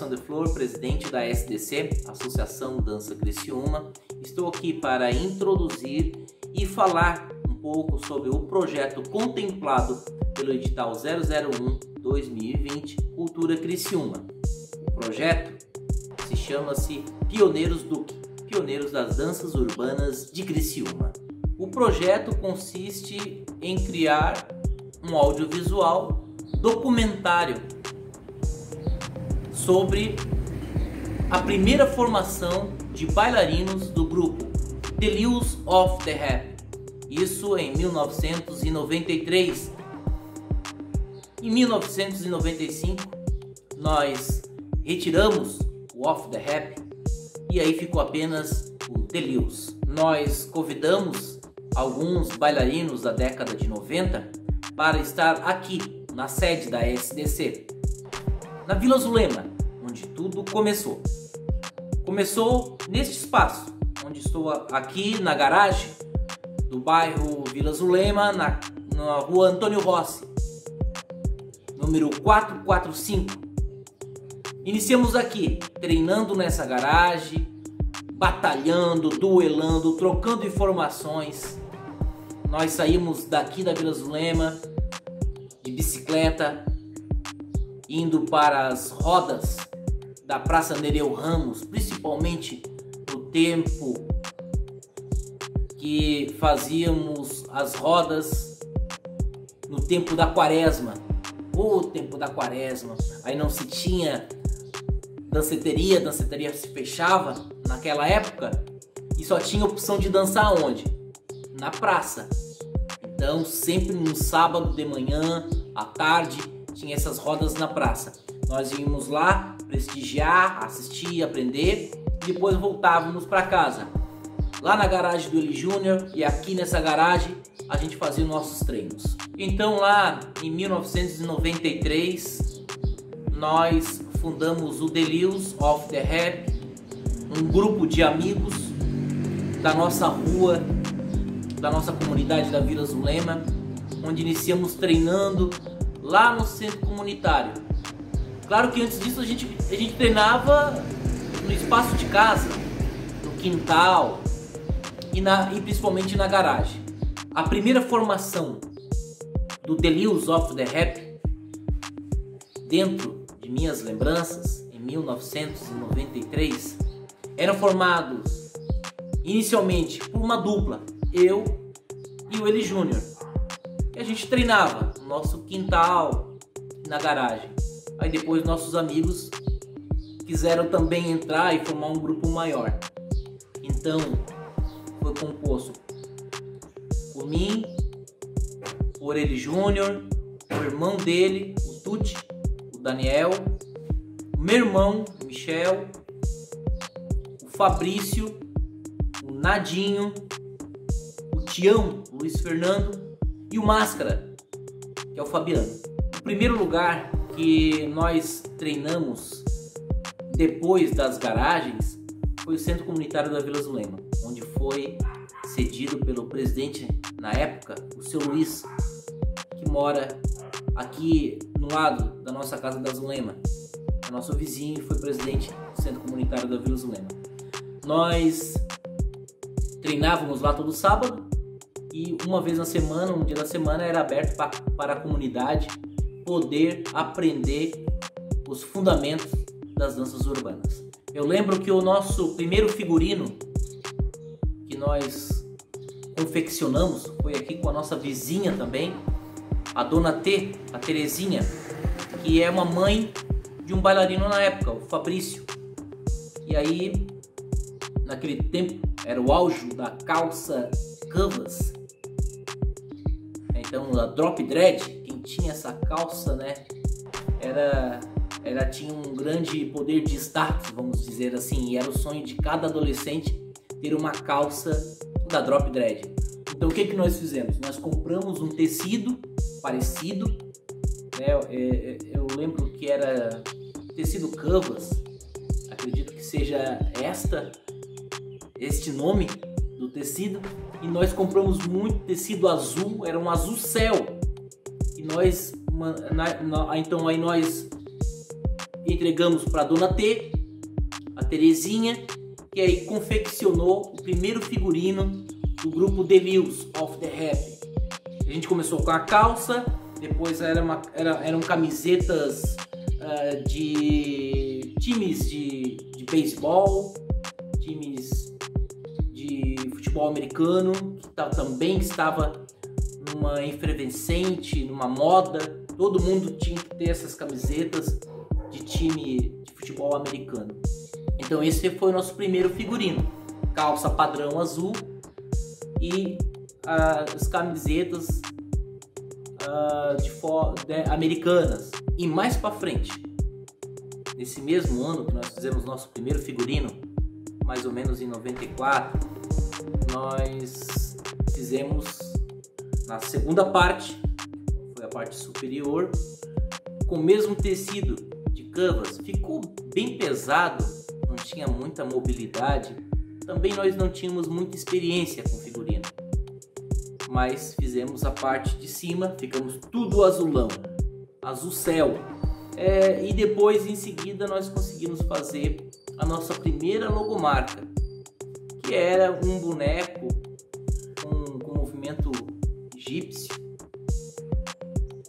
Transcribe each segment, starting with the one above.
Alexandre Flor, presidente da SDC, Associação Dança Criciúma. Estou aqui para introduzir e falar um pouco sobre o projeto contemplado pelo edital 001/2020 Cultura Criciúma. O projeto chama-se Pioneiros Duque, Pioneiros das Danças Urbanas de Criciúma. O projeto consiste em criar um audiovisual documentário sobre a primeira formação de bailarinos do grupo The Lils of the Rap, isso em 1993. Em 1995 nós retiramos o Off the Rap e aí ficou apenas o The Lils. Nós convidamos alguns bailarinos da década de 90 para estar aqui na sede da SDC, na Vila Zulema, onde tudo começou. Começou neste espaço, onde estou aqui na garagem do bairro Vila Zulema, na rua Antônio Rossi, número 445. Iniciamos aqui, treinando nessa garagem, batalhando, duelando, trocando informações. Nós saímos daqui da Vila Zulema de bicicleta, indo para as rodas da Praça Nereu Ramos, principalmente no tempo que fazíamos as rodas no tempo da quaresma. O tempo da quaresma, aí não se tinha danceteria, a danceteria se fechava naquela época e só tinha opção de dançar onde? Na praça. Então sempre no sábado de manhã, à tarde, tinha essas rodas na praça. Nós íamos lá prestigiar, assistir, aprender e depois voltávamos para casa. Lá na garagem do Eli Júnior e aqui nessa garagem a gente fazia nossos treinos. Então lá em 1993 nós fundamos o The Lils of the Rap, um grupo de amigos da nossa rua, da nossa comunidade da Vila Zulema, onde iniciamos treinando lá no centro comunitário. Claro que antes disso a gente treinava no espaço de casa, no quintal e principalmente na garagem. A primeira formação do The Lils of the Rap, dentro de minhas lembranças, em 1993, eram formados inicialmente por uma dupla, eu e o Eli Júnior. E a gente treinava no nosso quintal, na garagem. Aí depois nossos amigos quiseram também entrar e formar um grupo maior. Então foi composto por mim, por Eli Júnior, o irmão dele, o Tuti, o Daniel, o meu irmão, o Michel, o Fabrício, o Nadinho, o Tião, o Luiz Fernando e o Máscara, que é o Fabiano. O primeiro lugar que nós treinamos depois das garagens foi o Centro Comunitário da Vila Zulema, onde foi cedido pelo presidente na época, o seu Luiz, que mora aqui no lado da nossa casa da Zulema. É nosso vizinho e foi presidente do Centro Comunitário da Vila Zulema. Nós treinávamos lá todo sábado e uma vez na semana, um dia da semana, era aberto para a comunidade poder aprender os fundamentos das danças urbanas. Eu lembro que o nosso primeiro figurino que nós confeccionamos foi aqui com a nossa vizinha também, a Dona T, a Terezinha, que é uma mãe de um bailarino na época, o Fabrício. E aí, naquele tempo, era o auge da calça canvas. Então, a drop dread, quem tinha essa calça, né, tinha um grande poder de status, vamos dizer assim, e era o sonho de cada adolescente ter uma calça da drop dread. Então, o que nós fizemos? Nós compramos um tecido parecido, né? Eu lembro que era tecido canvas, acredito que seja este nome do tecido, e nós compramos muito tecido azul, era um azul céu, e nós então aí nós entregamos para a Dona T, a Terezinha, que aí confeccionou o primeiro figurino do grupo Delills of the Rap. A gente começou com a calça, depois eram camisetas de times de beisebol, times de futebol americano, que também estava numa efervescente, numa moda. Todo mundo tinha que ter essas camisetas de time de futebol americano. Então esse foi o nosso primeiro figurino. Calça padrão azul e as camisetas americanas. E mais para frente, nesse mesmo ano que nós fizemos nosso primeiro figurino, mais ou menos em 94, nós fizemos na segunda parte, foi a parte superior, com o mesmo tecido de canvas. Ficou bem pesado, não tinha muita mobilidade. Também nós não tínhamos muita experiência com figurino, mas fizemos a parte de cima, ficamos tudo azulão, azul céu. E depois, em seguida, nós conseguimos fazer a nossa primeira logomarca, que era um boneco com movimento egípcio,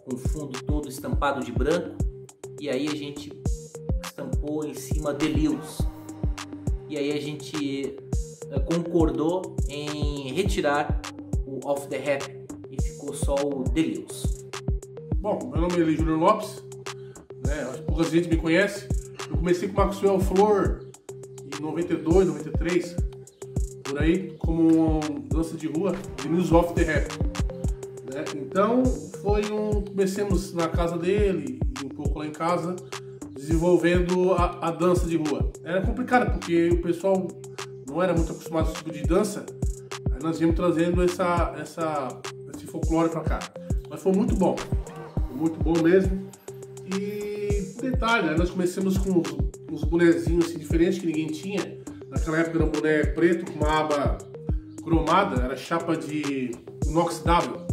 com fundo todo estampado de branco, e aí a gente estampou em cima Delills. E aí a gente concordou em retirar o Off the Rap e ficou só o Delills. Bom, meu nome é Júnior Lopes, acho que pouca gente me conhece. Eu comecei com o Maxwell Flor em 92, 93, por aí, como dança de rua, Delills Off the Rap. Então, comecemos na casa dele e um pouco lá em casa, desenvolvendo a dança de rua. Era complicado porque o pessoal não era muito acostumado a esse tipo de dança, aí nós íamos trazendo esse folclore para cá. Mas foi muito bom mesmo. E detalhe, nós começamos com uns bonezinhos assim, diferentes que ninguém tinha. Naquela época era um boné preto com uma aba cromada, era chapa de inoxidável.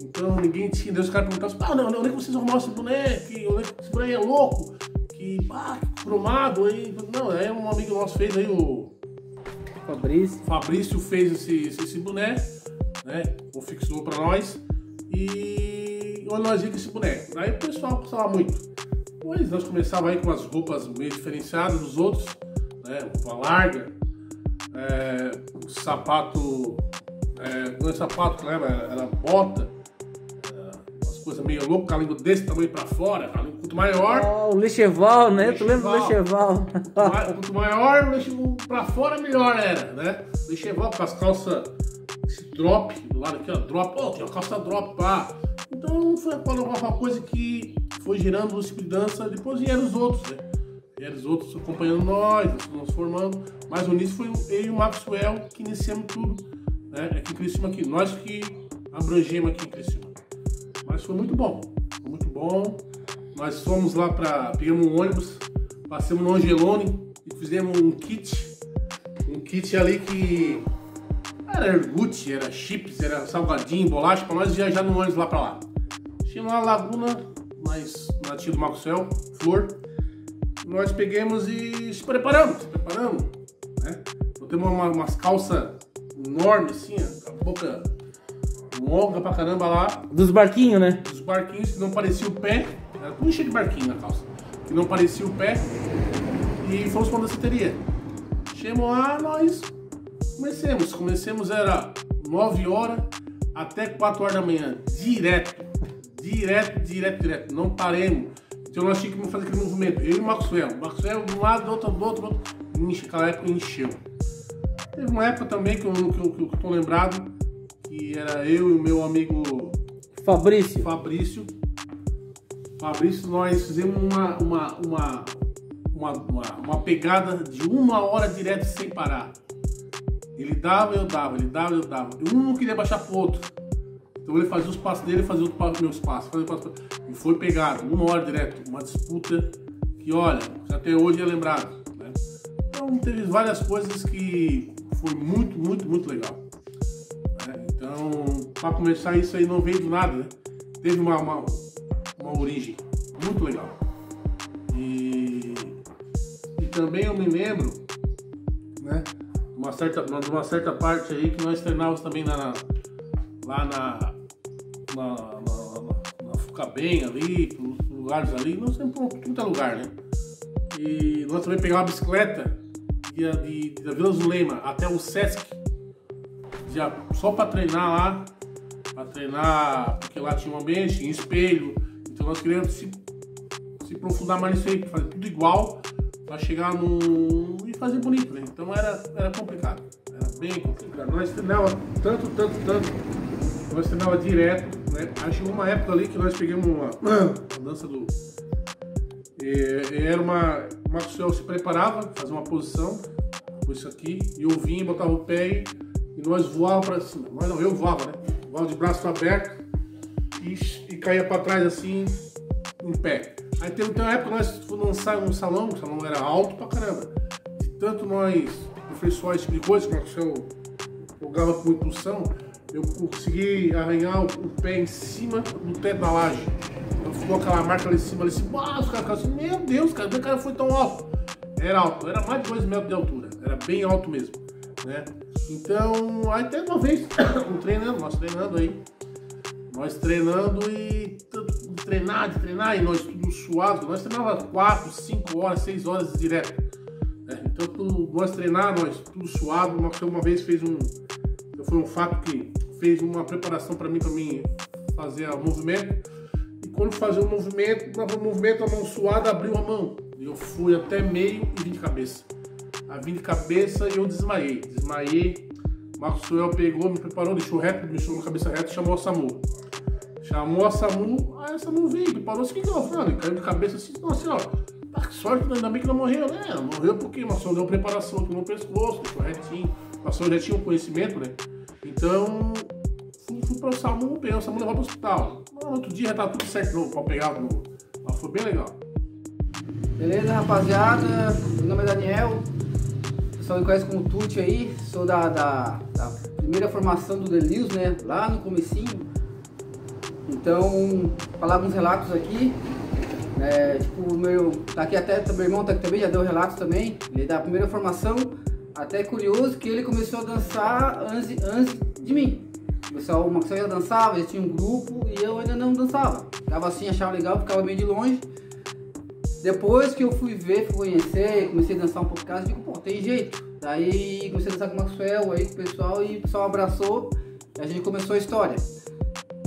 Então ninguém tinha. Daí os caras perguntavam: onde é que vocês arrumaram esse boné? Esse boné é louco? Cromado aí. Não, aí um amigo nosso fez aí, o Fabrício fez esse boné, confeccionou pra nós. E olha, nós vimos esse boné. Aí o pessoal gostava muito. Depois nós começávamos aí com umas roupas meio diferenciadas dos outros, roupa larga, sapato, não é sapato, era bota, umas coisas meio loucas, calinho desse tamanho pra fora, calinho muito maior. O Lecheval, né? Tu lembra do Lecheval? Quanto maior, o Lecheval pra fora, melhor era, né? Lecheval com as calças, esse drop, do lado aqui, ó, drop, tem uma calça drop, pá. Então foi uma coisa que foi girando o tipo de dança, depois vieram os outros, né? Vieram os outros acompanhando nós formando. Mas o início foi eu e o Maxwell que iniciamos tudo, aqui em Criciúma, aqui. Nós que abrangemos aqui em Criciúma. Mas foi muito bom, Nós fomos lá pegamos um ônibus, passamos no Angelone e fizemos um kit ali que era iogurte, era chips, era salgadinho, bolacha, pra nós viajar no ônibus lá pra lá. Chegamos lá na Laguna, na tia do Maxwell, Flor, nós pegamos e se preparamos, Botamos umas calças enormes assim, a boca longa pra caramba lá. Dos barquinhos, né? Dos barquinhos que não parecia o pé, era tudo cheio de barquinho na calça, que não parecia o pé, e fomos pra danceteria. Chegamos lá, nós Comecemos era 9 horas até 4 horas da manhã, direto, não paremos. Então nós tínhamos que fazer aquele movimento, eu e o Maxwell de um lado, do outro, naquela época encheu. Teve uma época também que eu tô lembrado, que era eu e o meu amigo Fabrício, nós fizemos uma pegada de 1 hora direto sem parar. Ele dava, eu dava. E um não queria baixar pro outro. Então ele fazia os passos dele e fazia os meus passos. E foi pegado, 1 hora direto. Uma disputa que, olha, até hoje é lembrado. Então teve várias coisas que foi muito legal. Então, para começar isso aí não veio do nada, Teve uma origem muito legal. E também eu me lembro, né? De uma certa parte aí que nós treinávamos também lá na Fucabem ali, nos lugares ali, nós sempre por todo lugar, né? E nós também pegávamos a bicicleta da Vila Zulema até o Sesc, só para treinar lá, porque lá tinha um ambiente, tinha espelho, então nós queríamos se aprofundar mais nisso aí, fazer tudo igual, para chegar e fazer bonito, né? Então era complicado, era bem complicado. Nós treinávamos tanto, nós treinávamos direto, né? Aí chegou uma época ali que nós pegamos uma dança do... Era uma Maxwell se preparava, fazia uma posição, com isso aqui, e eu vinha, botava o pé e nós voávamos para cima. Mas não, eu voava, né? Voava de braço aberto e caía para trás assim, em pé. Aí teve uma época que nós fomos dançar num salão, o salão era alto pra caramba. De tanto nós aperfeiçoar esse tipo de coisa, que o Maxwell jogava com impulsão, eu consegui arranhar o pé em cima do teto da laje. Então ficou aquela marca ali em cima, os caras ficaram assim, meu Deus, cara, meu cara foi tão alto. Era alto, era mais de 2 metros de altura, era bem alto mesmo, né? Então, aí até uma vez, nós treinando e treinar, e nós tudo suado, nós treinávamos 4, 5 horas, 6 horas direto, né? Então, nós tudo suado, uma vez foi um fato que fez uma preparação para mim fazer o movimento, e quando fazia o movimento, a mão suada abriu a mão, e eu fui até meio e vim de cabeça. Vim de cabeça e eu desmaiei. O Maxwell pegou, me preparou, deixou na cabeça reta e chamou a SAMU. Aí a SAMU veio, me parou assim, o que eu falei? Caiu de cabeça assim, nossa senhora, que sorte, ainda bem que não morreu, né? Não morreu porque o Maxwell deu preparação aqui no pescoço, deixou retinho. O Maxwell já tinha um conhecimento, né? Então, fui para o SAMU, peguei o SAMU e levou para o hospital. No outro dia já estava tudo certo, não, para pegar mas foi bem legal. Beleza, rapaziada? Meu nome é Daniel. O pessoal me conhece como Tuti aí. Sou da primeira formação do Delils, né? Lá no comecinho. Então, falar alguns relatos aqui. Tipo, tá aqui até, meu irmão tá aqui também, já deu relatos também. Ele é da primeira formação. Até curioso que ele começou a dançar antes de mim. O Maxwell já dançava, já tinha um grupo e eu ainda não dançava. Ficava assim, achava legal, ficava meio de longe. Depois que eu fui conhecer, comecei a dançar um pouco em casa, digo, pô, tem jeito. Daí comecei a dançar com o Maxwell aí com o pessoal e o pessoal abraçou e a gente começou a história.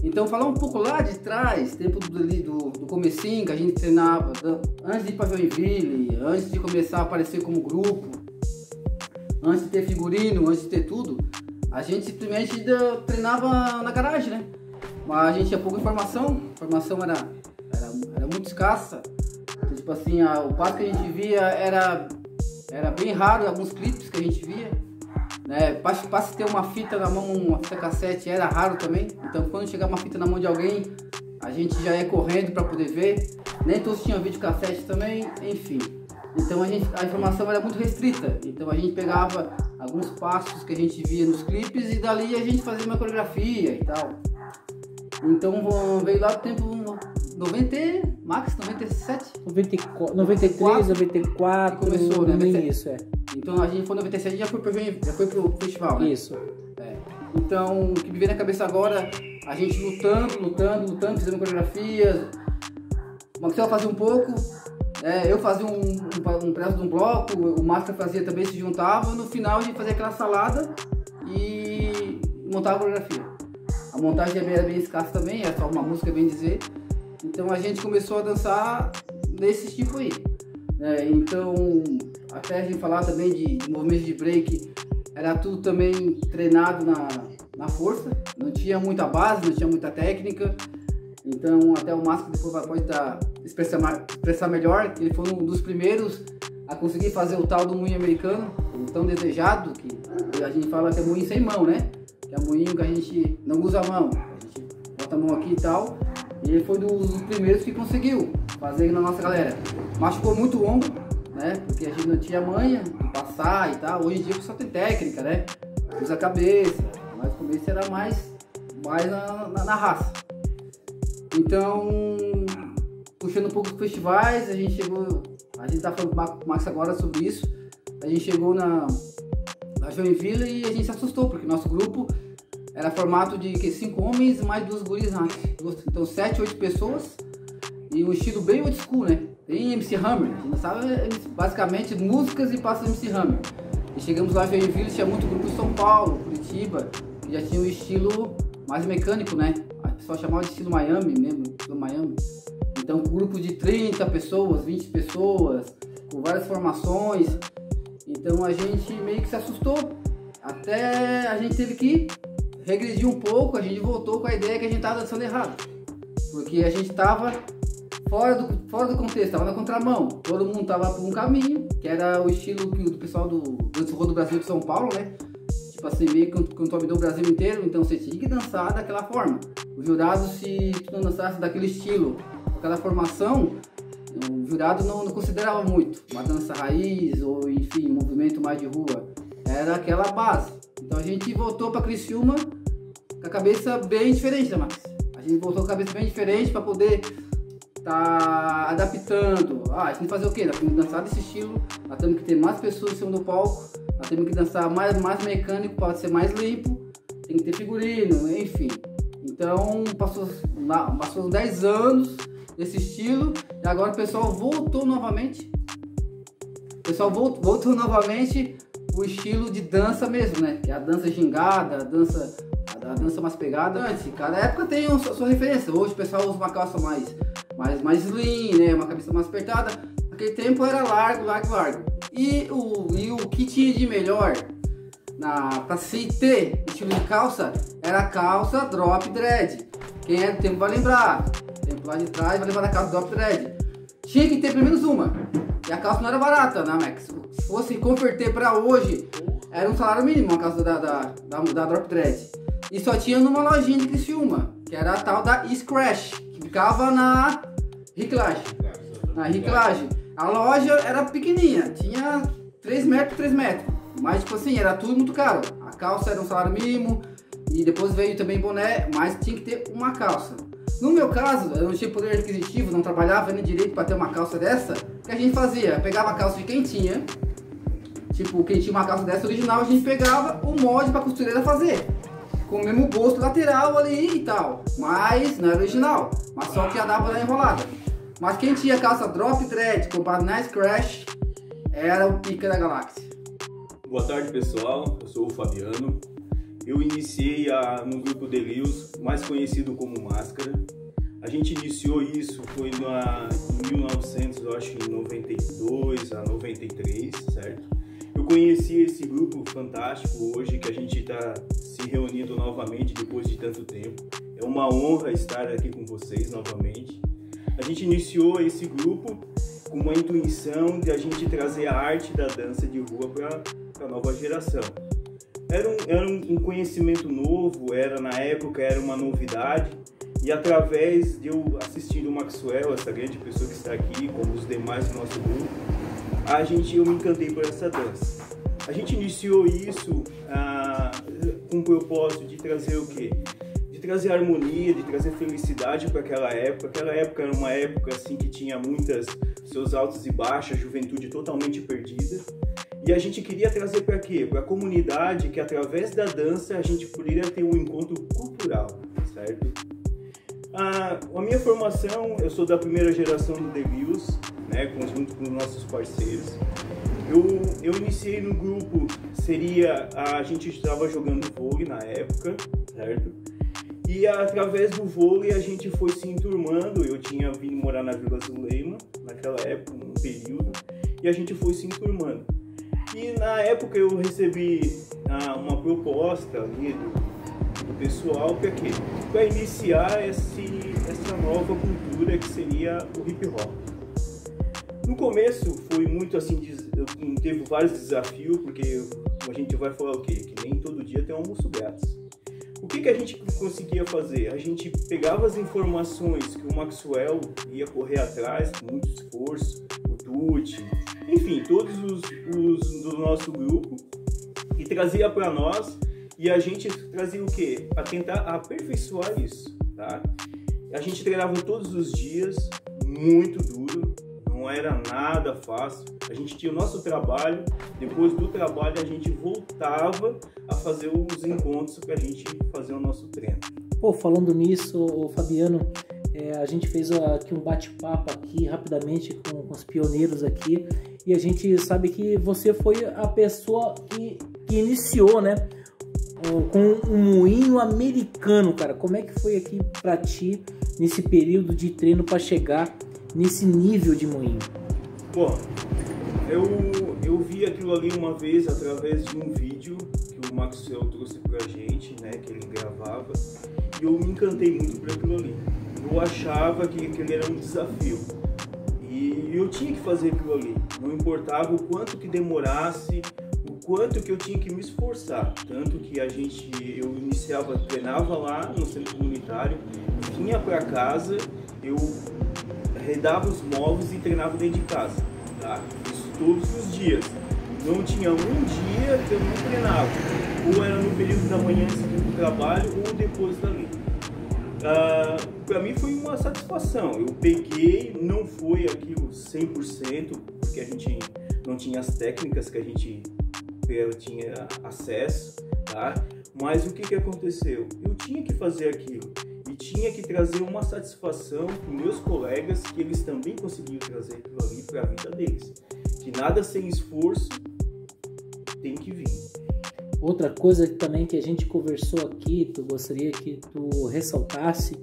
Então falar um pouco lá de trás, tempo do comecinho, que a gente treinava, antes de ir pra Joinville, antes de começar a aparecer como grupo, antes de ter figurino, antes de ter tudo, a gente simplesmente treinava na garagem, né? Mas a gente tinha pouca informação, a informação era muito escassa. Então, tipo assim, o passo que a gente via era bem raro, alguns clipes que a gente via, né? Para se ter uma fita na mão, uma fita cassete era raro também. Então quando chegava uma fita na mão de alguém, a gente já ia correndo para poder ver. Nem todos tinham vídeo cassete também, enfim. Então a informação era muito restrita. Então a gente pegava alguns passos que a gente via nos clipes e dali a gente fazia uma coreografia e tal. Então veio lá do tempo 90, Max, 97? 93, 94, começou, né? No início, Então a gente foi em 97 e já foi pro festival, né? Isso. Então, o que me veio na cabeça agora, a gente lutando, fazendo coreografias. O Maxwell fazia um pouco, eu fazia um pedaço de um bloco, o Master fazia também, se juntava. No final a gente fazia aquela salada e montava a coreografia. A montagem era bem escassa também, era só uma música, bem dizer. Então a gente começou a dançar desse tipo aí. Então, até a gente falar também de movimentos de break, era tudo também treinado na força. Não tinha muita base, não tinha muita técnica. Então até o Márcio depois pode expressar melhor, que ele foi um dos primeiros a conseguir fazer o tal do moinho americano, o tão desejado, que a gente fala que é moinho sem mão, né? Que é moinho que a gente não usa a mão, a gente bota a mão aqui e tal. E ele foi dos primeiros que conseguiu fazer na nossa galera. Machucou muito o ombro, né? Porque a gente não tinha manha de passar e tal. Hoje em dia só tem técnica, né? Usa a cabeça, mas o começo era mais na raça. Então, puxando um pouco dos festivais, a gente chegou A gente tá falando com o Max agora sobre isso. A gente chegou na Joinville e a gente se assustou, porque nosso grupo era formato de 5 homens mais 2 guris antes. Então 7, 8 pessoas e um estilo bem old school, né? Tem MC Hammer, a gente não sabe basicamente músicas e passa MC Hammer. E chegamos lá em Joinville, tinha muito grupo em São Paulo, Curitiba, que já tinha um estilo mais mecânico, né? A pessoa chamava de estilo Miami mesmo, estilo Miami. Então um grupo de 30 pessoas, 20 pessoas, com várias formações. Então a gente meio que se assustou. Até a gente teve que regredir um pouco, a gente voltou com a ideia que a gente estava dançando errado. Porque a gente estava fora do contexto, estava na contramão. Todo mundo estava por um caminho, que era o estilo do pessoal do Brasil de São Paulo, né? Tipo assim, meio que consolidou o Brasil inteiro, então você tinha que dançar daquela forma. Os jurados, se tu não dançasse daquele estilo, aquela formação, o jurado não considerava muito uma dança raiz ou enfim, um movimento mais de rua. Era aquela base. Então a gente voltou para Criciúma com a cabeça bem diferente, né, Max? A gente voltou com a cabeça bem diferente para poder tá adaptando. A gente tem que fazer o quê? Nós temos que dançar desse estilo, nós temos que ter mais pessoas em cima do palco, nós temos que dançar mais mecânico para ser mais limpo, tem que ter figurino, enfim. Então passou 10 anos desse estilo e agora o pessoal voltou novamente. O estilo de dança mesmo, né? Que é a dança gingada, a dança mais pegada. Antes, cada época tem a sua referência. Hoje o pessoal usa uma calça mais slim, né? Uma cabeça mais apertada. Naquele tempo era largo. E o que tinha de melhor pra se ter estilo de calça era a calça drop dread. Quem é do tempo vai lembrar. O tempo lá de trás vai lembrar da calça drop dread. Tinha que ter pelo menos uma. E a calça não era barata, né, Max? Se fosse converter pra hoje, era um salário mínimo a calça da drop dread. E só tinha numa lojinha de Criciúma, que era a tal da Scratch, que ficava na Ricklage. A loja era pequenininha, tinha 3 metros. Mas tipo assim, era tudo muito caro. A calça era um salário mínimo, e depois veio também boné, mas tinha que ter uma calça. No meu caso, eu não tinha poder aquisitivo, não trabalhava nem direito para ter uma calça dessa. O que a gente fazia? Pegava a calça de quem tinha, tipo, quem tinha uma calça dessa original, a gente pegava o molde para a costureira fazer, com o mesmo bolso lateral ali e tal, mas não era original, mas só que já dava na enrolada. Mas quem tinha calça drop dread comprado na Scratch era o pica da galáxia. Boa tarde, pessoal, eu sou o Fabiano. Eu iniciei no grupo Delírios, mais conhecido como Máscara. A gente iniciou isso foi em 1992 a 93, certo? Eu conheci esse grupo fantástico hoje, que a gente está se reunindo novamente depois de tanto tempo. É uma honra estar aqui com vocês novamente. A gente iniciou esse grupo com uma intuição de a gente trazer a arte da dança de rua para a nova geração. Era um conhecimento novo, na época era uma novidade, e através de eu assistindo o Maxwell, essa grande pessoa que está aqui, como os demais do nosso grupo, eu me encantei por essa dança. A gente iniciou isso com o propósito de trazer o quê? De trazer harmonia, de trazer felicidade para aquela época. Aquela época era uma época assim que tinha seus altos e baixos, juventude totalmente perdida. E a gente queria trazer para quê? Para a comunidade, que através da dança a gente poderia ter um encontro cultural, certo? A minha formação, eu sou da primeira geração do Delírios, né, junto com os nossos parceiros. Eu iniciei no grupo, a gente estava jogando vôlei na época, certo? E através do vôlei a gente foi se enturmando. Eu tinha vindo morar na Vila Zuleima, naquela época, um período, e a gente foi se enturmando. E na época eu recebi uma proposta ali do pessoal para quê? Para iniciar essa nova cultura que seria o hip hop. No começo foi muito assim, teve vários desafios, porque a gente vai falar o quê? Que nem todo dia tem um almoço grátis. O que a gente conseguia fazer? A gente pegava as informações que o Maxwell ia correr atrás com muito esforço, o Tuti, enfim, todos os do nosso grupo, e trazia para nós, e a gente trazia o quê? Para tentar aperfeiçoar isso, tá? A gente treinava todos os dias, muito duro, não não era nada fácil. A gente tinha o nosso trabalho, depois do trabalho a gente voltava a fazer os encontros pra gente fazer o nosso treino. Pô, falando nisso, Fabiano, a gente fez aqui um bate-papo aqui rapidamente com os pioneiros aqui, e a gente sabe que você foi a pessoa que iniciou, né, com um moinho americano, cara. Como é que foi aqui pra ti nesse período de treino para chegar nesse nível de moinho? Bom, eu vi aquilo ali uma vez através de um vídeo que o Maxwell trouxe pra gente, né, que ele gravava, e eu me encantei muito por aquilo ali. Eu achava que aquele era um desafio e eu tinha que fazer aquilo ali, não importava o quanto que demorasse, o quanto que eu tinha que me esforçar. Tanto que eu treinava lá no centro comunitário, vinha para casa, eu arredava os móveis e treinava dentro de casa, tá? Isso todos os dias. Não tinha um dia que eu não treinava, ou era no período da manhã antes do trabalho ou depois dali. Para mim foi uma satisfação. Eu peguei, não foi aquilo 100%, porque a gente não tinha as técnicas que a gente tinha acesso, tá? Mas o que aconteceu? Eu tinha que fazer aquilo e tinha que trazer uma satisfação para meus colegas, que eles também conseguiam trazer aquilo ali para a vida deles. Que nada sem esforço tem que vir. Outra coisa também que a gente conversou aqui, tu gostaria que tu ressaltasse,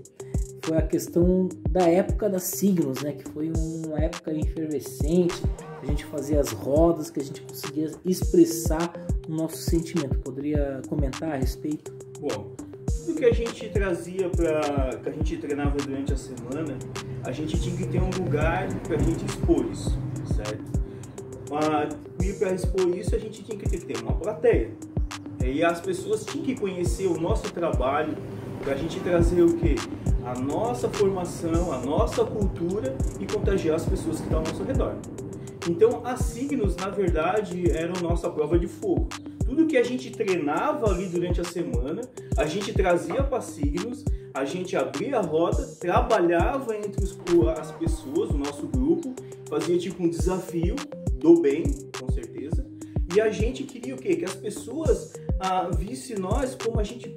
foi a questão da época das signos, né? Que foi uma época efervescente, a gente fazia as rodas, que a gente conseguia expressar o nosso sentimento. Poderia comentar a respeito? Bom, tudo que a gente trazia que a gente treinava durante a semana, a gente tinha que ter um lugar para a gente expor isso, certo? E para expor isso, a gente tinha que ter uma plateia. E as pessoas tinham que conhecer o nosso trabalho, para a gente trazer o quê? A nossa formação, a nossa cultura e contagiar as pessoas que estão ao nosso redor. Então, as signos, na verdade, eram nossa prova de fogo. Tudo que a gente treinava ali durante a semana, a gente trazia para signos, a gente abria a roda, trabalhava entre as pessoas, o nosso grupo, fazia tipo um desafio do bem, com certeza. E a gente queria o quê? Que as pessoas vissem nós como a gente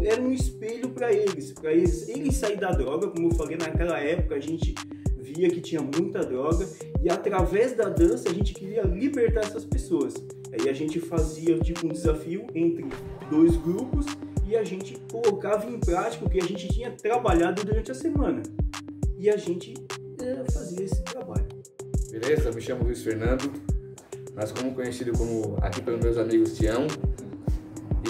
era um espelho para eles sair da droga. Como eu falei, naquela época a gente via que tinha muita droga e através da dança a gente queria libertar essas pessoas. Aí a gente fazia tipo um desafio entre dois grupos e a gente colocava em prática o que a gente tinha trabalhado durante a semana. E a gente fazia esse trabalho. Beleza? Me chamo Luiz Fernando, mas como conhecido como aqui pelos meus amigos Tião.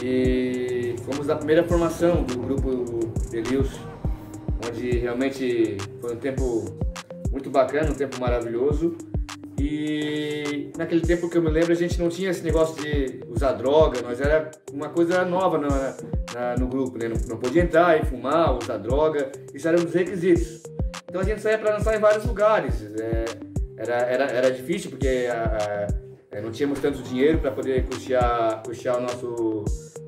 E fomos da primeira formação do grupo Delius, onde realmente foi um tempo muito bacana, um tempo maravilhoso. E naquele tempo que eu me lembro, a gente não tinha esse negócio de usar droga, nós era uma coisa nova no grupo, né? Não podia entrar e fumar, usar droga, isso era um dos requisitos. Então a gente saía para dançar em vários lugares. Era difícil porque não tínhamos tanto dinheiro para poder custear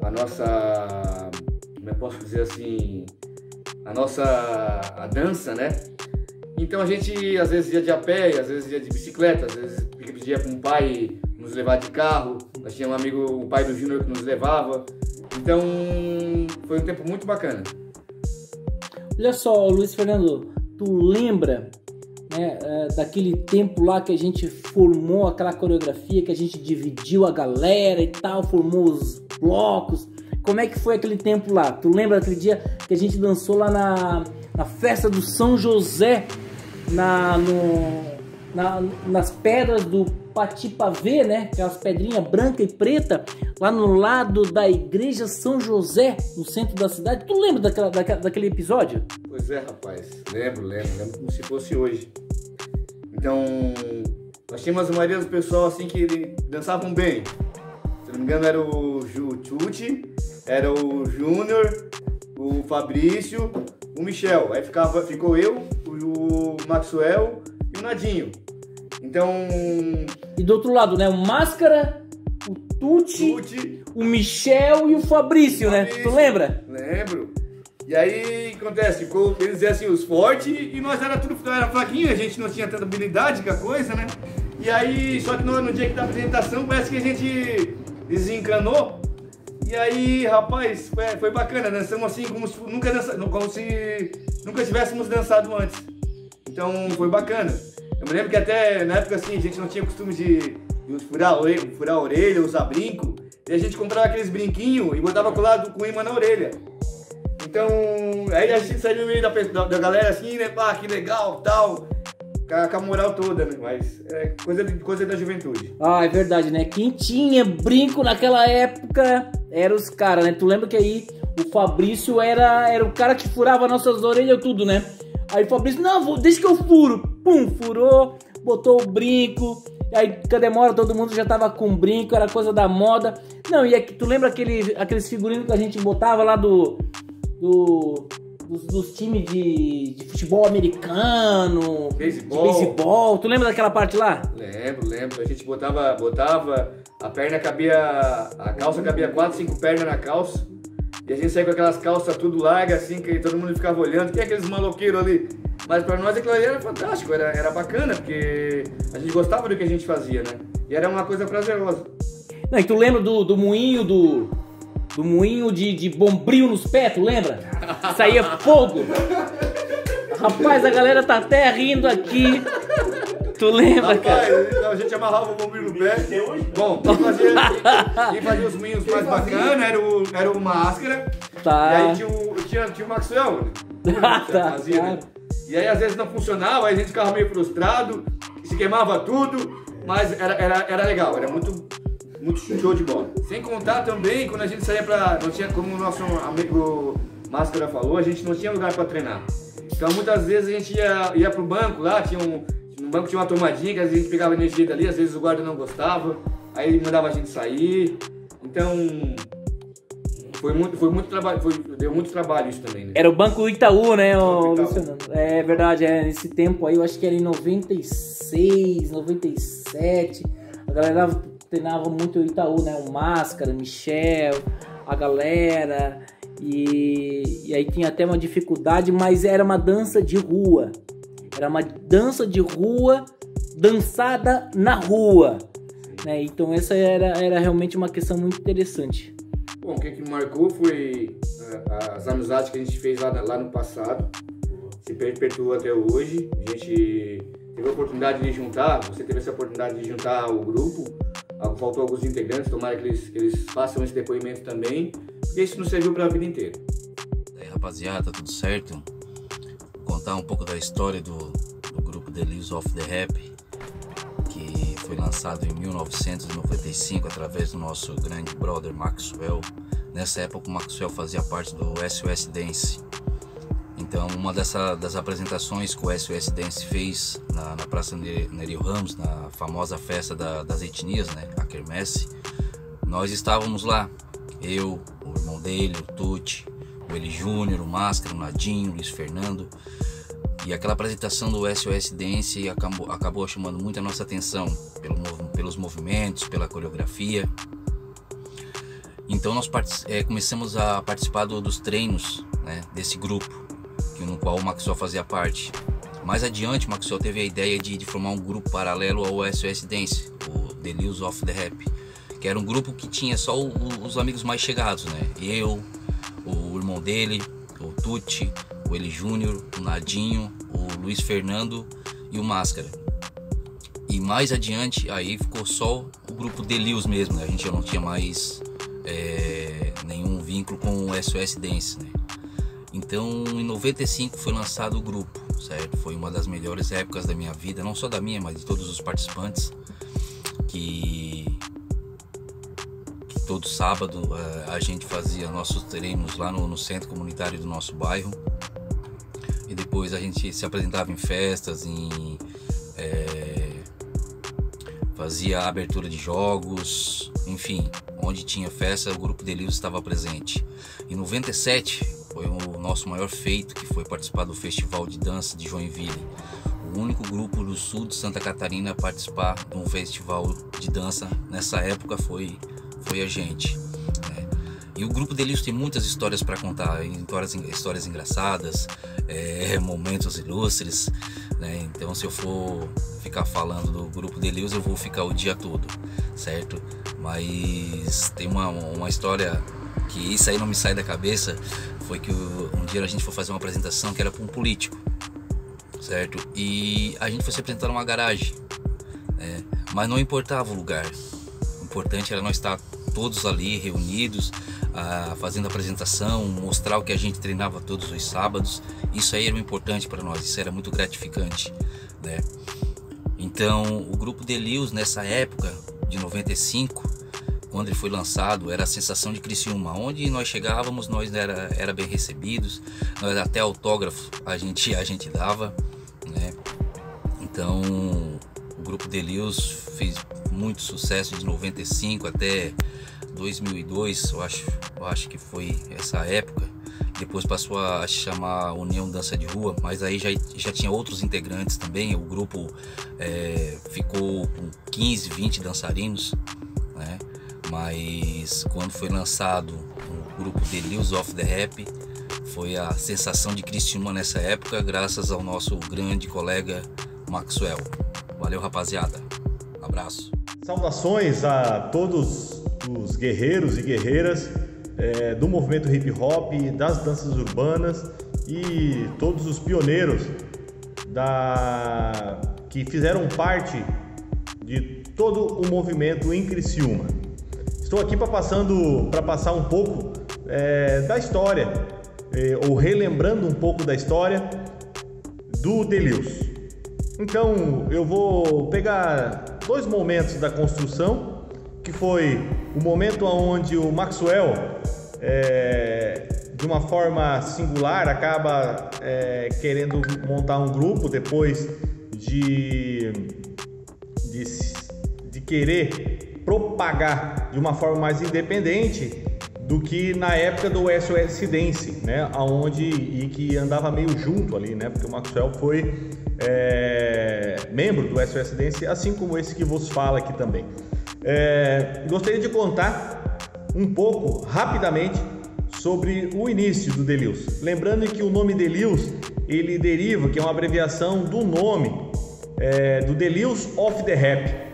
a nossa, como eu posso dizer assim, a dança, né? Então a gente às vezes ia de a pé, às vezes ia de bicicleta, às vezes pedia para um pai nos levar de carro. Nós tínhamos um amigo, o pai do Júnior, que nos levava. Então foi um tempo muito bacana. Olha só, Luiz Fernando, tu lembra, né, daquele tempo lá que a gente formou aquela coreografia, que a gente dividiu a galera e tal, formou os blocos? Como é que foi aquele tempo lá? Tu lembra daquele dia que a gente dançou lá na festa do São José, nas pedras do Patipavê, né? Aquelas pedrinhas branca e preta, lá no lado da igreja São José, no centro da cidade. Tu lembra daquele episódio? Pois é, rapaz. Lembro como se fosse hoje. Então, nós tínhamos a maioria do pessoal assim que dançavam bem. Se não me engano, era o Chuti, era o Júnior, o Fabrício, o Michel. Aí ficou eu, o Maxwell e o Nadinho. Então... E do outro lado, né? O Máscara, o Tuti, o Michel e o Fabrício, né? Tu lembra? Lembro. E aí, acontece, ficou, eles diziam assim, os fortes, e nós era fraquinho, a gente não tinha tanta habilidade com a coisa, né? E aí, só que no dia da apresentação, parece que a gente desencanou. E aí, rapaz, foi bacana, dançamos assim como se nunca tivéssemos dançado antes. Então, foi bacana. Eu me lembro que até, na época assim, a gente não tinha costume de furar a orelha, usar brinco. E a gente comprava aqueles brinquinhos e botava colado com imã na orelha. Então, aí a gente saiu no meio da galera assim, né? Pá, que legal, tal. Com a moral toda, né? Mas é coisa da juventude. Ah, é verdade, né? Quem tinha brinco naquela época eram os caras, né? Tu lembra que aí o Fabrício era o cara que furava nossas orelhas tudo, né? Aí o Fabrício, não, deixa que eu furo. Pum, furou, botou o brinco. E aí, cada hora todo mundo já tava com brinco, era coisa da moda. Não, e tu lembra aqueles figurinos que a gente botava lá dos times de futebol americano, beisebol. De beisebol. Tu lembra daquela parte lá? Lembro. A gente botava a perna a calça cabia 4, 5 pernas na calça. E a gente saía com aquelas calças tudo largas assim, que todo mundo ficava olhando. Quem é aqueles maloqueiros ali? Mas pra nós aquilo ali era fantástico, era bacana, porque a gente gostava do que a gente fazia, né? E era uma coisa prazerosa. Não, e tu lembra do moinho, do moinho de bombril nos pés, tu lembra? Saía fogo. Rapaz, a galera tá até rindo aqui. Tu lembra, cara? A gente amarrava o bombril no pé. Bom, quem fazia os moinhos mais bacanas era o Máscara. Tá. E aí tinha o Maxwell. Fazia, né? E aí às vezes não funcionava, aí a gente ficava meio frustrado, se queimava tudo, mas era legal, era muito show de bola. Sem contar também, quando a gente saía não tinha, como o nosso amigo Máscara falou, a gente não tinha lugar para treinar. Então muitas vezes a gente ia pro banco lá, no banco tinha uma tomadinha que a gente pegava energia dali, às vezes o guarda não gostava, aí ele mandava a gente sair. Então foi muito trabalho, deu muito trabalho isso também, né? Era o Banco Itaú, né, Luciano? É verdade, nesse tempo aí, eu acho que era em 96, 97, a galera treinava muito o Itaú, né, o Máscara, Michel, a galera, e aí tinha até uma dificuldade, mas era uma dança de rua, dançada na rua, né, então essa era realmente uma questão muito interessante. Bom, o que me marcou foi as amizades que a gente fez lá no passado, se perpetuou até hoje. A gente teve a oportunidade de juntar, você teve essa oportunidade de juntar o grupo, faltou alguns integrantes, tomara que eles façam esse depoimento também, porque isso nos serviu para a vida inteira. E aí, rapaziada, tudo certo? Vou contar um pouco da história do grupo The Leaves of the Rap, que foi lançado em 1995 através do nosso grande brother Maxwell. Nessa época o Maxwell fazia parte do SOS Dance. Então uma das apresentações que o SOS Dance fez na Praça Nerio Ramos, na famosa festa das etnias, né, a Quermesse, nós estávamos lá, eu, o irmão dele, o Tuti, o Eli Júnior, o Máscara, o Nadinho, o Luiz Fernando. E aquela apresentação do SOS Dance acabou chamando muito a nossa atenção pelos movimentos, pela coreografia. Então nós começamos a participar dos treinos, né, desse grupo, no qual o Maxwell fazia parte. Mais adiante o Maxwell teve a ideia de formar um grupo paralelo ao SOS Dance, o The Leaves of the Rap, que era um grupo que tinha só os amigos mais chegados, né? Eu, o irmão dele, o Tuti, o Eli Júnior, o Nadinho, o Luiz Fernando e o Máscara. E mais adiante aí ficou só o grupo Delils mesmo, né? A gente já não tinha mais nenhum vínculo com o SOS Dance, né? Então em 95 foi lançado o grupo, certo? Foi uma das melhores épocas da minha vida, não só da minha, mas de todos os participantes, que todo sábado a gente fazia nossos treinos lá no centro comunitário do nosso bairro. E depois a gente se apresentava em festas, fazia a abertura de jogos, enfim, onde tinha festa o grupo Delils estava presente. Em 97 foi o nosso maior feito, que foi participar do Festival de Dança de Joinville. O único grupo do sul de Santa Catarina a participar de um festival de dança nessa época foi a gente, né? E o grupo Delírios tem muitas histórias para contar, histórias engraçadas, momentos ilustres, né? Então, se eu for ficar falando do grupo Delírios, eu vou ficar o dia todo, certo? Mas tem uma história que isso aí não me sai da cabeça, foi que um dia a gente foi fazer uma apresentação que era para um político, certo? E a gente foi se apresentar numa garagem, né? Mas não importava o lugar, o importante era nós estar todos ali reunidos, fazendo a apresentação, mostrar o que a gente treinava todos os sábados. Isso aí era o importante para nós, isso era muito gratificante, né? Então o grupo Delírios nessa época de 95, quando ele foi lançado, era a sensação de Criciúma. Onde nós chegávamos, nós era bem recebidos, nós até autógrafo a gente dava, né? Então o grupo Delírios fez muito sucesso de 95 até 2002, eu acho que foi essa época. Depois passou a chamar União Dança de Rua, mas aí já tinha outros integrantes também. O grupo ficou com 15, 20 dançarinos, né? Mas quando foi lançado o grupo Delírios of the Rap, foi a sensação de Criciúma nessa época, graças ao nosso grande colega Maxwell. Valeu, rapaziada. Abraço. Saudações a todos os guerreiros e guerreiras do movimento hip hop, das danças urbanas e todos os pioneiros que fizeram parte de todo o movimento em Criciúma. Estou aqui para passar um pouco da história, ou relembrando um pouco da história do Delírios. Então eu vou pegar 2 momentos da construção, que foi o momento onde o Maxwell, de uma forma singular, acaba querendo montar um grupo depois de querer propagar de uma forma mais independente do que na época do SOS Dance, né? E que andava meio junto ali, né? Porque o Maxwell foi membro do SOS Dance, assim como esse que vos fala aqui também. Gostaria de contar um pouco, rapidamente, sobre o início do Delírios. Lembrando que o nome Delírios, ele deriva, que é uma abreviação do nome do Delírios of the Rap.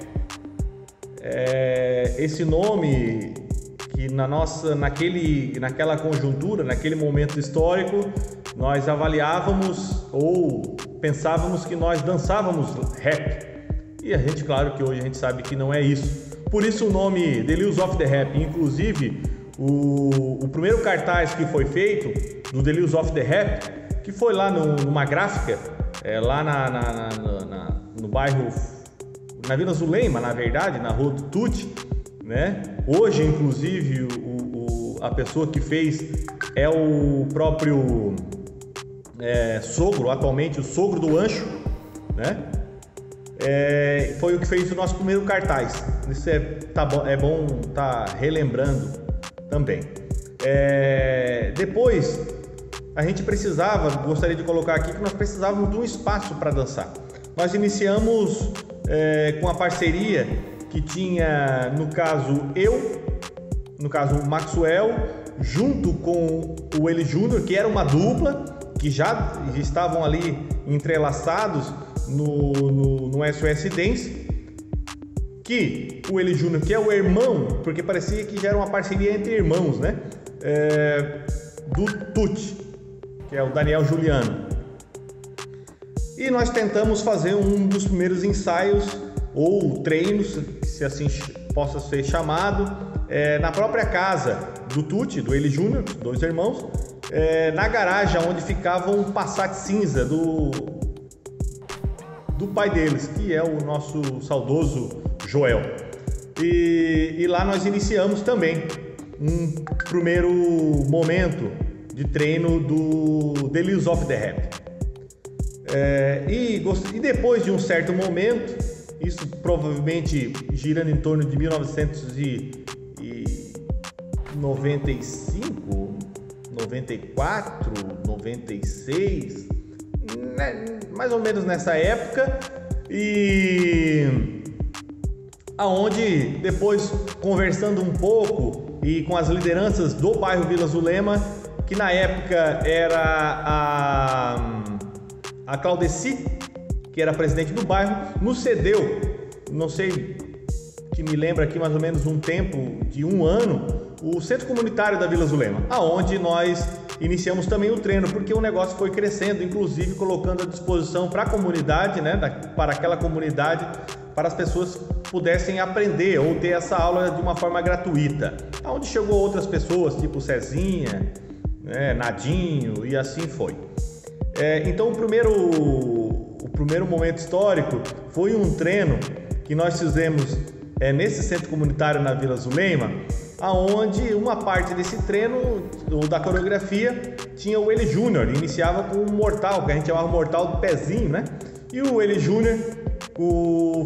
Esse nome que naquela conjuntura, naquele momento histórico, nós avaliávamos ou pensávamos que nós dançávamos rap. E a gente, claro que hoje a gente sabe que não é isso. Por isso o nome Delírios of the Rap. Inclusive, o primeiro cartaz que foi feito no Delírios of the Rap, que foi lá numa gráfica, lá no bairro, na Vila Zulema, na verdade, na Rua do Tuti, né? Hoje, inclusive, a pessoa que fez é o próprio sogro, atualmente o sogro do Ancho, né? Foi o que fez o nosso primeiro cartaz. Isso é bom estar relembrando também. Depois, a gente gostaria de colocar aqui que nós precisávamos de um espaço para dançar. Nós iniciamos com a parceria que tinha, no caso o Maxwell, junto com o Eli Júnior, que era uma dupla, que já estavam ali entrelaçados no SOS Dance, que o Eli Júnior, que é o irmão, porque parecia que já era uma parceria entre irmãos, né? Do Tuti, que é o Daniel Juliano. E nós tentamos fazer um dos primeiros ensaios ou treinos, se assim possa ser chamado, na própria casa do Tuti, do Eli Júnior, 2 irmãos, na garagem onde ficava um Passat cinza do pai deles, que é o nosso saudoso Joel. E lá nós iniciamos também um primeiro momento de treino do Delírios of the Rap. E depois de um certo momento, isso provavelmente girando em torno de 1995, 94, 96, né, mais ou menos nessa época, e aonde depois, conversando um pouco e com as lideranças do bairro Vila Zulema, que na época era a Claudeci, que era presidente do bairro, nos cedeu, não sei, que me lembra aqui mais ou menos um tempo de 1 ano, o Centro Comunitário da Vila Zulema, aonde nós iniciamos também o treino, porque o negócio foi crescendo, inclusive colocando à disposição para a comunidade, né, para aquela comunidade, para as pessoas pudessem aprender ou ter essa aula de uma forma gratuita. Aonde chegou outras pessoas, tipo Cezinha, né, Nadinho, e assim foi. Então o primeiro momento histórico foi um treino que nós fizemos nesse centro comunitário na Vila Zulema, aonde uma parte desse treino, ou da coreografia, tinha o Eli Júnior, iniciava com um mortal, que a gente chamava mortal do pezinho, né? E o Eli Júnior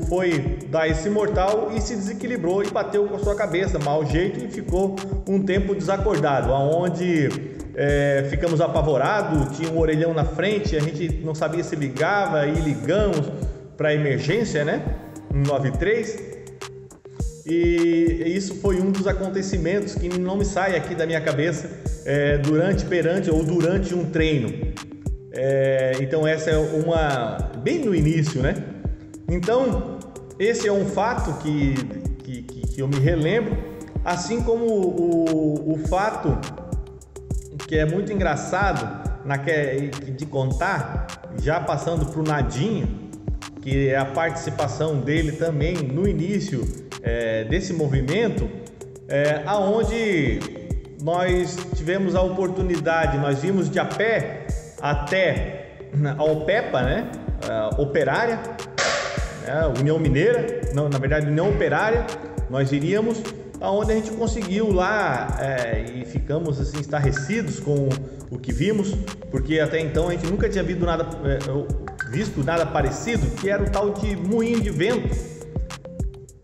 foi dar esse mortal e se desequilibrou e bateu com a sua cabeça, mau jeito, e ficou um tempo desacordado, aonde ficamos apavorados, tinha um orelhão na frente, a gente não sabia se ligava e ligamos para emergência, né? 193. E isso foi um dos acontecimentos que não me sai aqui da minha cabeça durante um treino. Então essa é bem no início, né? Então esse é um fato que eu me relembro, assim como o fato que é muito engraçado de contar, já passando para o Nadinho, que é a participação dele também no início desse movimento, aonde nós tivemos a oportunidade, nós vimos de a pé até a OPEPA, né? Operária, União Mineira, não, na verdade União Operária, nós iríamos, aonde a gente conseguiu lá e ficamos assim estarrecidos com o que vimos, porque até então a gente nunca tinha visto nada parecido, que era o tal de moinho de vento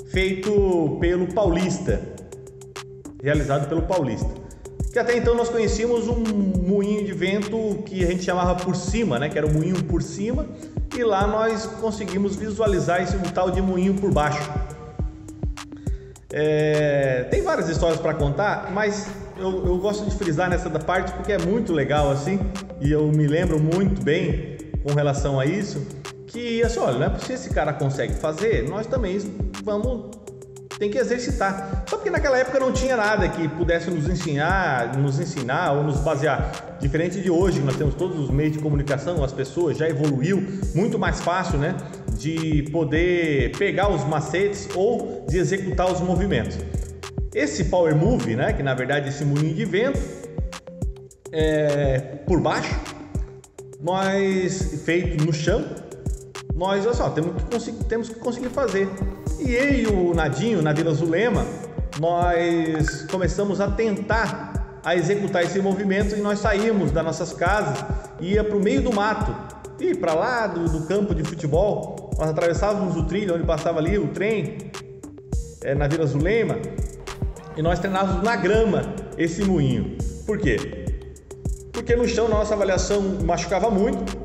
feito pelo Paulista, realizado pelo Paulista. Que até então nós conhecíamos um moinho de vento que a gente chamava por cima, né? Que era o moinho por cima, e lá nós conseguimos visualizar esse tal de moinho por baixo. Tem várias histórias para contar, mas eu gosto de frisar nessa parte porque é muito legal assim, e eu me lembro muito bem com relação a isso, que assim, olha, se esse cara consegue fazer, nós também tem que exercitar. Só porque naquela época não tinha nada que pudesse nos ensinar ou nos basear. Diferente de hoje, nós temos todos os meios de comunicação, as pessoas já evoluiu, muito mais fácil, né, de poder pegar os macetes ou de executar os movimentos. Esse Power Move, né, que na verdade esse moinho de vento, por baixo, nós feito no chão, nós temos que conseguir fazer. E eu e o Nadinho, na Vila Zulema, nós começamos a tentar executar esse movimento, e nós saímos das nossas casas, ia para o meio do mato, e para lá do campo de futebol, nós atravessávamos o trilho onde passava ali o trem, na Vila Zulema, e nós treinávamos na grama esse moinho. Por quê? Porque no chão, na nossa avaliação, machucava muito,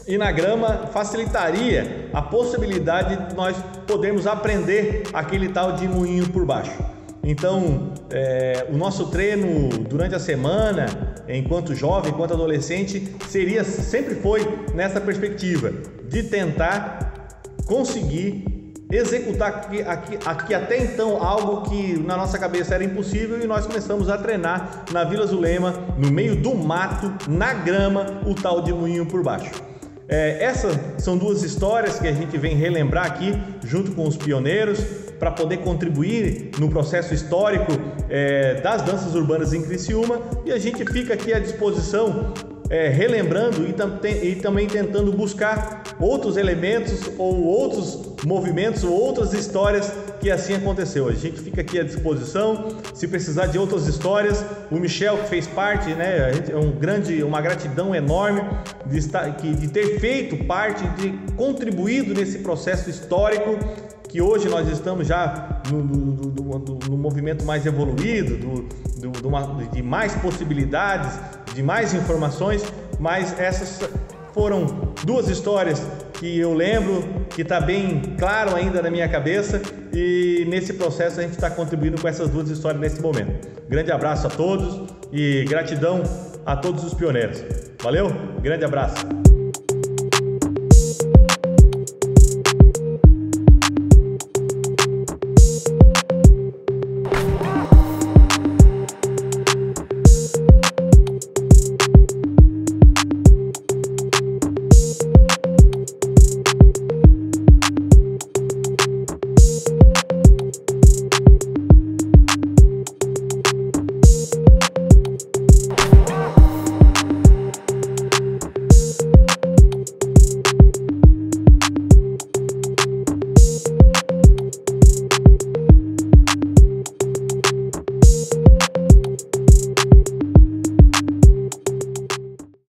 e na grama facilitaria a possibilidade de nós podermos aprender aquele tal de moinho por baixo. Então, o nosso treino durante a semana, enquanto jovem, enquanto adolescente, sempre foi nessa perspectiva de tentar conseguir executar aqui até então algo que na nossa cabeça era impossível, e nós começamos a treinar na Vila Zulema, no meio do mato, na grama, o tal de moinho por baixo. Essas são duas histórias que a gente vem relembrar aqui junto com os pioneiros para poder contribuir no processo histórico das danças urbanas em Criciúma, e a gente fica aqui à disposição relembrando e também tentando buscar outros elementos ou outros movimentos ou outras histórias que assim aconteceu. A gente fica aqui à disposição, se precisar de outras histórias. O Michel, que fez parte, né, uma gratidão enorme de ter feito parte, de contribuído nesse processo histórico, que hoje nós estamos já no movimento mais evoluído, de mais possibilidades, de mais informações, mas essas foram duas histórias que eu lembro, que está bem claro ainda na minha cabeça, e nesse processo a gente está contribuindo com essas duas histórias nesse momento. Grande abraço a todos e gratidão a todos os pioneiros. Valeu, grande abraço.